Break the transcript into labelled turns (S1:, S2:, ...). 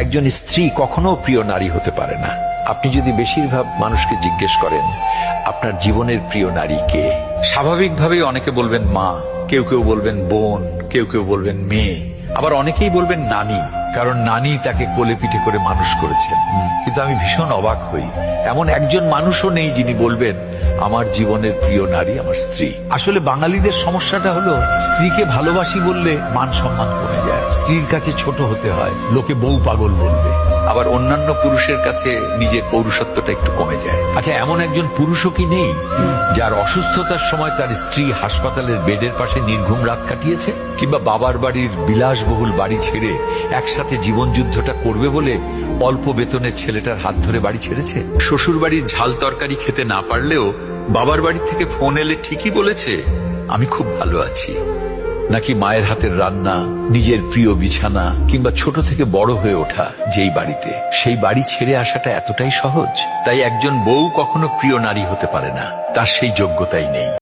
S1: একজন স্ত্রী কখনো প্রিয় নারী হতে পারে না। আপনি যদি বেশিরভাগ মানুষকে জিজ্ঞেস করেন আপনার জীবনের প্রিয় নারী কে, স্বাভাবিকভাবেই অনেকে বলবেন মা, কেউ কেউ বলবেন বোন, কেউ কেউ বলবেন মেয়ে, আবার অনেকেই বলবেন নানি, কারণ নানি তাকে কোলে পিঠে করে মানুষ করেছেন। কিন্তু আমি ভীষণ অবাক হই, এমন একজন মানুষও নেই যিনি বলবেন আমার জীবনের প্রিয় নারী আমার স্ত্রী। আসলে বাঙালিদের সমস্যাটা হলো স্ত্রীকে ভালোবাসি বললে মান সম্মান কমে যায়, স্ত্রীর কাছে ছোট হতে হয়, লোকে বউ পাগল বলবে, আবার অন্যান্য পুরুষের কাছে নিজের পৌরুষত্বটা একটু কমে যায়। আচ্ছা, এমন একজন পুরুষও কি নেই যার অসুস্থতার সময় তার স্ত্রী হাসপাতালের বেডের পাশে নির্ঘুম রাত কাটিয়েছে, কিংবা বাবার বাড়ির বিলাসবহুল বাড়ি ছেড়ে একসাথে জীবন যুদ্ধটা করবে বলে অল্প বেতনের ছেলেটার হাত ধরে বাড়ি ছেড়েছে? শ্বশুর বাড়ির ঝাল তরকারি খেতে না পারলেও বাবার বাড়ি থেকে ফোন এলে ঠিকই বলেছে আমি খুব ভালো আছি। নাকি মায়ের হাতের রান্না, নিজের প্রিয় বিছানা, কিংবা ছোট থেকে বড় হয়ে ওঠা যেই বাড়িতে, সেই বাড়ি ছেড়ে আসাটা এতটাই সহজ? তাই একজন বউ কখনো প্রিয় নারী হতে পারে না, তার সেই যোগ্যতাই নেই।